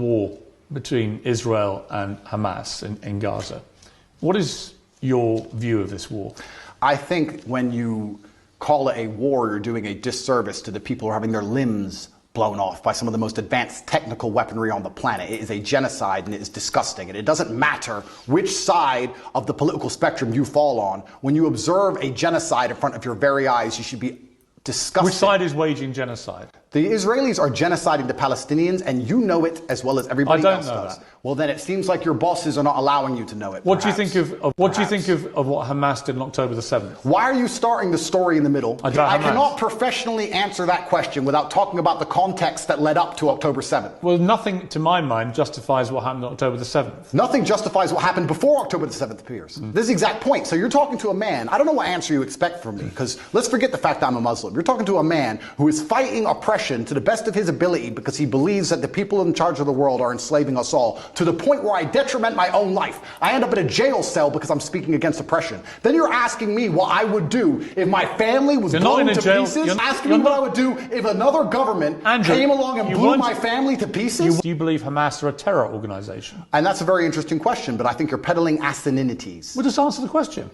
war between Israel and Hamas in Gaza. What is your view of this war? I think when you call it a war, you're doing a disservice to the people who are having their limbs blown off by some of the most advanced technical weaponry on the planet. It is a genocide and it is disgusting. And it doesn't matter which side of the political spectrum you fall on. When you observe a genocide in front of your very eyes, you should be disgusted. Which side is waging genocide? The Israelis are genociding the Palestinians, and you know it as well as everybody else does. I don't know that. Well, then it seems like your bosses are not allowing you to know it. What do you think of what Hamas did on October the 7th? Why are you starting the story in the middle? I cannot professionally answer that question without talking about the context that led up to October 7th. Well, nothing to my mind justifies what happened on October the 7th. Nothing justifies what happened before October the 7th appears. This is the exact point. So you're talking to a man, I don't know what answer you expect from me, because let's forget the fact that I'm a Muslim. You're talking to a man who is fighting oppression to the best of his ability because he believes that the people in charge of the world are enslaving us all, to the point where I detriment my own life. I end up in a jail cell because I'm speaking against oppression. Then you're asking me what I would do if my family was blown to pieces? You're asking me what I would do if another government came along and blew my family to pieces? Do you believe Hamas are a terror organization? And that's a very interesting question, but I think you're peddling asininities. Well, just answer the question.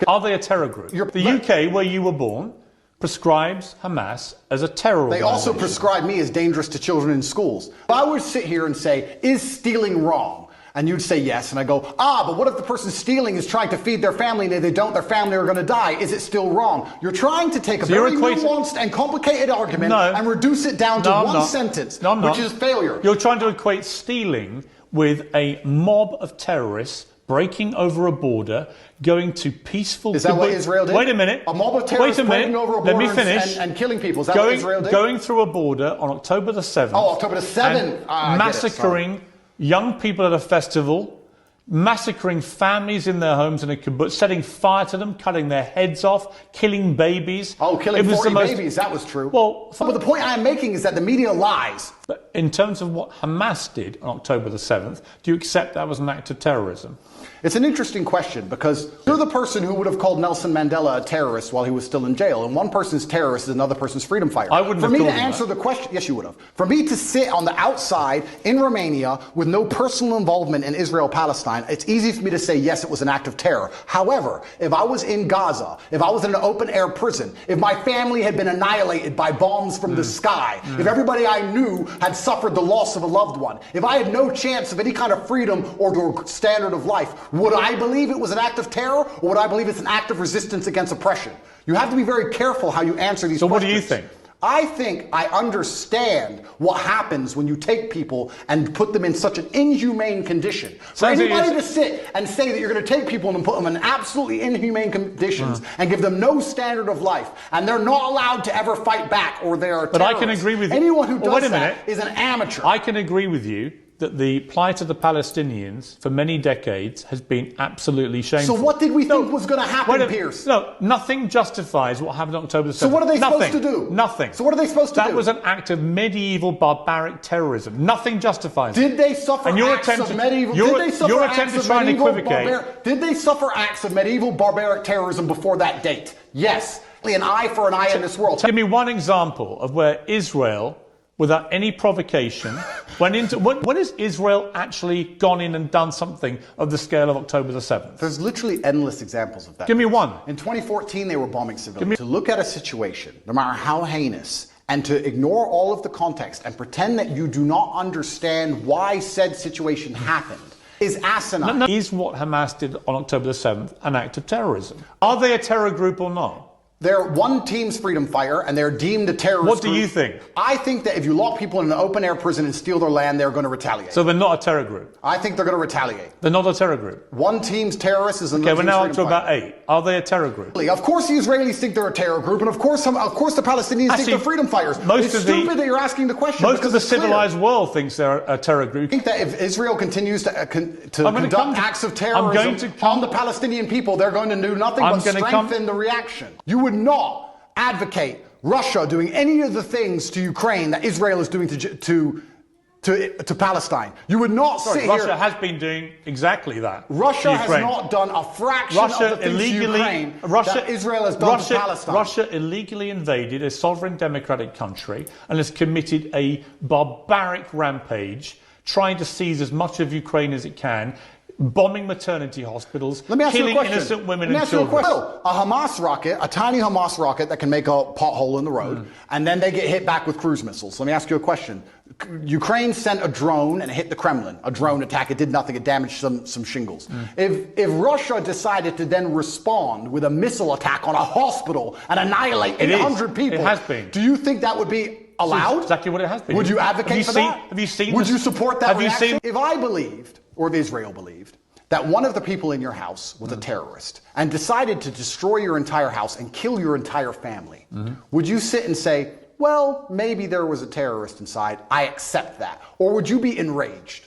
Are they a terror group? The UK, where you were born, prescribes Hamas as a terror organization. They also prescribe me as dangerous to children in schools. If I would sit here and say, is stealing wrong? And you'd say yes, and I go, but what if the person stealing is trying to feed their family, and if they don't, their family are going to die? Is it still wrong? You're trying to take a very nuanced and complicated argument and reduce it down to one sentence, which is failure. You're trying to equate stealing with a mob of terrorists breaking over a border, going to peaceful... Is that what Israel did? Wait a minute. A mob of terrorists breaking over a border and killing people. Is that what Israel did? Going through a border on October the 7th. Oh, October the 7th. Massacring young people at a festival, massacring families in their homes in a kibbutz, setting fire to them, cutting their heads off, killing babies. Oh, killing 40 babies, that was true. Well, but the point I'm making is that the media lies. But in terms of what Hamas did on October the 7th, do you accept that was an act of terrorism? It's an interesting question, because you're the person who would have called Nelson Mandela a terrorist while he was still in jail, and one person's terrorist is another person's freedom fighter. I wouldn't have For me to called him answer the question, yes you would have. For me to sit on the outside in Romania with no personal involvement in Israel-Palestine, it's easy for me to say yes, it was an act of terror. However, if I was in Gaza, if I was in an open-air prison, if my family had been annihilated by bombs from the sky, if everybody I knew had suffered the loss of a loved one, if I had no chance of any kind of freedom or standard of life, would I believe it was an act of terror, or would I believe it's an act of resistance against oppression? You have to be very careful how you answer these questions. So what do you think? I think I understand what happens when you take people and put them in such an inhumane condition. For anybody to sit and say that you're going to take people and put them in absolutely inhumane conditions and give them no standard of life, and they're not allowed to ever fight back, or they are terrorists. But I can agree with you. Anyone who does that is an amateur. I can agree with you that the plight of the Palestinians for many decades has been absolutely shameful. So what did we think was going to happen, Piers? No, nothing justifies what happened on October the 7th. So what are they supposed to do? Nothing. So what are they supposed to do? That was an act of medieval barbaric terrorism. Nothing justifies it. Did they suffer acts of medieval... Your attempt to try and equivocate... Did they suffer acts of medieval barbaric terrorism before that date? Yes. An eye for an eye in this world. Give me one example of where Israel, without any provocation, went into... When has Israel actually gone in and done something of the scale of October the 7th? There's literally endless examples of that. Give me one. In 2014, they were bombing civilians. To look at a situation, no matter how heinous, and to ignore all of the context and pretend that you do not understand why said situation happened is asinine. No. Is what Hamas did on October the 7th an act of terrorism? Are they a terror group or not? They're one team's freedom fighter, and they're deemed a terrorist What do group. you think? I think that if you lock people in an open-air prison and steal their land, they're going to retaliate. So they're not a terror group? I think they're going to retaliate. They're not a terror group? One team's terrorist is another team's freedom fighter. Okay, we're now up to about 8. Are they a terror group? Of course the Israelis think they're a terror group, and of course the Palestinians think they're freedom fighters. It's stupid that you're asking the question. Most of the civilized world thinks they're a terror group. I think that if Israel continues to conduct acts of terrorism on the Palestinian people, they're going to do nothing but strengthen the reaction. You would not advocate Russia doing any of the things to Ukraine that Israel is doing to Palestine. You would not sit here... Russia has been doing exactly that. Russia has not done a fraction of the things to Ukraine that Israel has done to Palestine. Russia illegally invaded a sovereign democratic country and has committed a barbaric rampage trying to seize as much of Ukraine as it can, bombing maternity hospitals, Let me ask killing you a question. innocent women Let me and ask you a children. question. A Hamas rocket, a tiny Hamas rocket that can make a pothole in the road, and then they get hit back with cruise missiles. Let me ask you a question. Ukraine sent a drone and it hit the Kremlin. A drone attack. It did nothing. It damaged some shingles. If Russia decided to then respond with a missile attack on a hospital and annihilate 800 people, it has been. Do you think that would be allowed? That's exactly what it has been. Would you advocate for that? Have you seen? Would you support that reaction? Seen? If I believed, or if Israel believed, that one of the people in your house was a terrorist and decided to destroy your entire house and kill your entire family, would you sit and say, well, maybe there was a terrorist inside, I accept that? Or would you be enraged?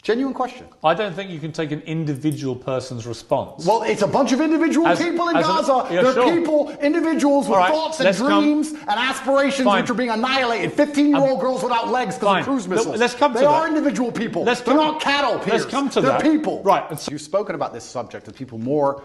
Genuine question. I don't think you can take an individual person's response. Well, it's a bunch of individual people in Gaza. They're people, individuals with thoughts and dreams and aspirations which are being annihilated. 15-year-old girls without legs because of cruise missiles. Let's come to they that. are individual people. They're not cattle, Piers. Let's come to They're that. people. Right. You've spoken about this subject with people more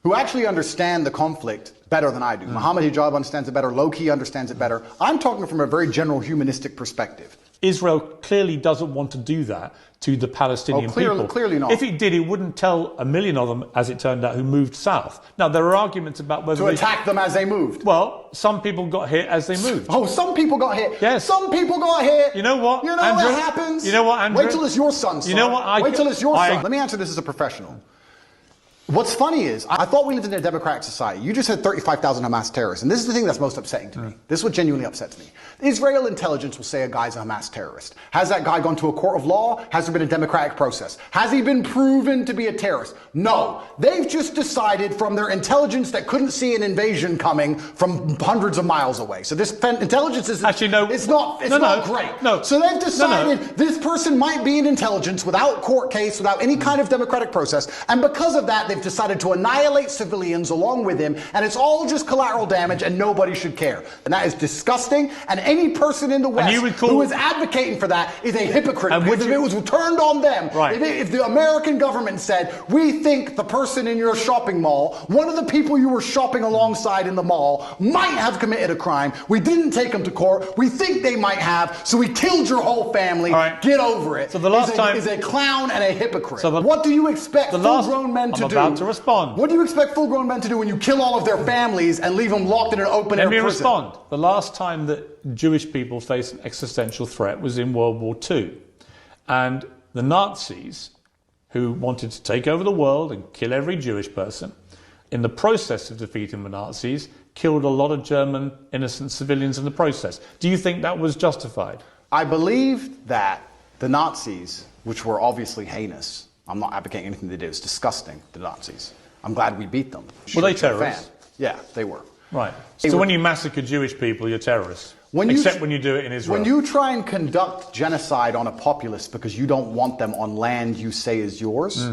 who actually understand the conflict better than I do. Mohammed Hijab understands it better. Low-key understands it better. I'm talking from a very general humanistic perspective. Israel clearly doesn't want to do that to the Palestinian people. Clearly not. If it did, it wouldn't tell a million of them, as it turned out, who moved south. Now, there are arguments about whether to attack them as they moved. Well, some people got hit as they moved. Oh, some people got hit. Yes. Some people got hit. You know what, You know Andrew? what happens? You know what, Andrew? Wait till it's your son's son. You know what? Wait till it's your son. Let me answer this as a professional. What's funny is, I thought we lived in a democratic society. You just had 35,000 Hamas terrorists, and this is the thing that's most upsetting to me. This is what genuinely upsets me. Israel intelligence will say a guy's a Hamas terrorist. Has that guy gone to a court of law? Has there been a democratic process? Has he been proven to be a terrorist? No. They've just decided from their intelligence that couldn't see an invasion coming from hundreds of miles away. So this intelligence is actually no. It's not great. No. So they've decided this person might be in intelligence without court case, without any kind of democratic process, and because of that, they've decided to annihilate civilians along with him, and it's all just collateral damage, and nobody should care. And that is disgusting, and any person in the West who is advocating for that is a hypocrite, because if it was turned on them, if the American government said, we think the person in your shopping mall, one of the people you were shopping alongside in the mall, might have committed a crime, we didn't take them to court, we think they might have, so we killed your whole family, get over it. So the last time is a clown and a hypocrite. So what do you expect full-grown men to do? I'm about to respond. What do you expect full-grown men to do when you kill all of their families and leave them locked in an open-air prison? Let me respond. The last time that Jewish people faced an existential threat was in World War II. And the Nazis, who wanted to take over the world and kill every Jewish person, in the process of defeating the Nazis, killed a lot of German innocent civilians in the process. Do you think that was justified? I believe that the Nazis, which were obviously heinous, I'm not advocating anything they did, it's disgusting, the Nazis. I'm glad we beat them. Were they terrorists? Yeah, they were. Right. So when you massacre Jewish people, you're terrorists. Except when you do it in Israel. When you try and conduct genocide on a populace because you don't want them on land you say is yours,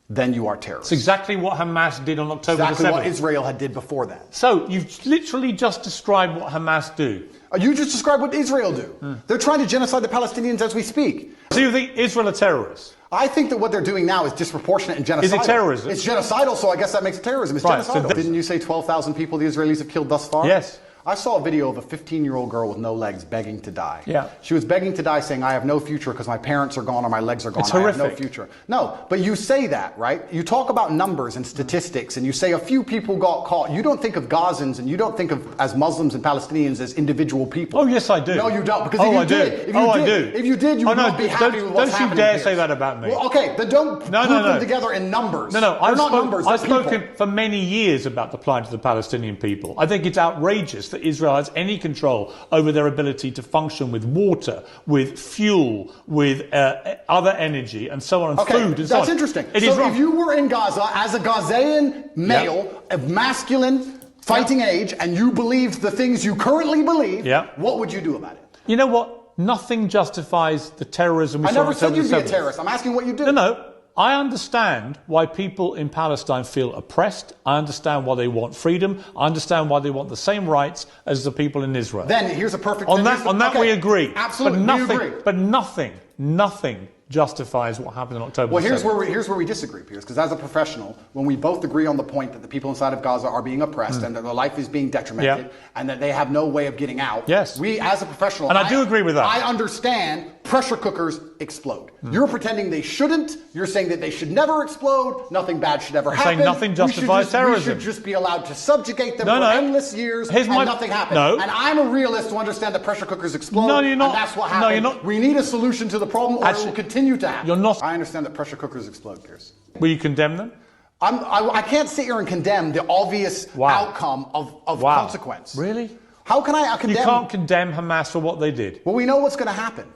then you are terrorists. It's exactly what Hamas did on October the 7th. Exactly what Israel had did before that. So you've literally just described what Hamas do. You just described what Israel do. They're trying to genocide the Palestinians as we speak. So you think Israel are terrorists? I think that what they're doing now is disproportionate and genocidal. Is it terrorism? It's genocidal, so I guess that makes it terrorism. It's genocidal. So didn't you say 12,000 people the Israelis have killed thus far? Yes. I saw a video of a 15-year-old girl with no legs begging to die. Yeah. She was begging to die saying, I have no future because my parents are gone or my legs are gone. It's horrific. I have no future. No, but you say that, right? You talk about numbers and statistics and you say a few people got caught. You don't think of Gazans and you don't think of as Muslims and Palestinians as individual people. Oh, yes, I do. No, you don't. Because if you did, if you did, you would not be happy with what's happening. Don't you dare say that about me. Well, okay, then don't group them together in numbers. No, They're not numbers, I've they're spoken people. for many years about the plight of the Palestinian people. I think it's outrageous that Israel has any control over their ability to function with water, with fuel, with other energy, and so on, and food, and so on. That's interesting. So if you were in Gaza as a Gazan male, of masculine, fighting age, and you believed the things you currently believe, what would you do about it? You know what? Nothing justifies the terrorism we saw. I never said you'd be a terrorist. I'm asking what you do. No. I understand why people in Palestine feel oppressed. I understand why they want freedom. I understand why they want the same rights as the people in Israel. Then here's a perfect... On that we agree. Absolutely, but nothing justifies what happened in October. Well, here's where we disagree, Piers, because as a professional, when we both agree on the point that the people inside of Gaza are being oppressed and that their life is being detrimented and that they have no way of getting out, we, as a professional... And I do agree with that. I understand pressure cookers explode. You're pretending they shouldn't. You're saying that they should never explode. Nothing bad should ever happen. Saying nothing justifies terrorism. We should just be allowed to subjugate them for endless years and nothing happens. No. And I'm a realist to understand that pressure cookers explode. No, you're not. And that's what happened. No, you're not. We need a solution to the problem, or it will continue to happen. You're not. I understand that pressure cookers explode, Piers. Will you condemn them? I can't sit here and condemn the obvious outcome of consequence. Really? How can I condemn? You can't condemn Hamas for what they did. Well, we know what's going to happen.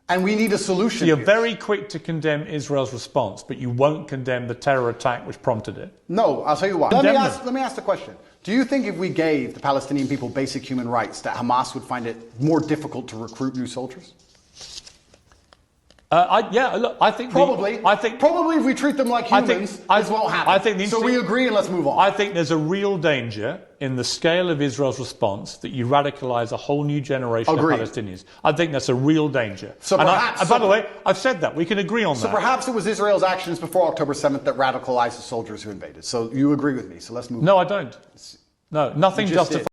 And we need a solution. So you're very quick to condemn Israel's response, but you won't condemn the terror attack which prompted it. No, I'll tell you why. Let me ask the question. Do you think if we gave the Palestinian people basic human rights, that Hamas would find it more difficult to recruit new soldiers? I think probably if we treat them like humans, this won't happen. So we agree, and let's move on. I think there's a real danger in the scale of Israel's response that you radicalize a whole new generation of Palestinians. I think that's a real danger. So by the way, I've said that. We can agree on that. So perhaps it was Israel's actions before October 7th that radicalized the soldiers who invaded. So you agree with me. So let's move on. No, I don't. No, nothing justifies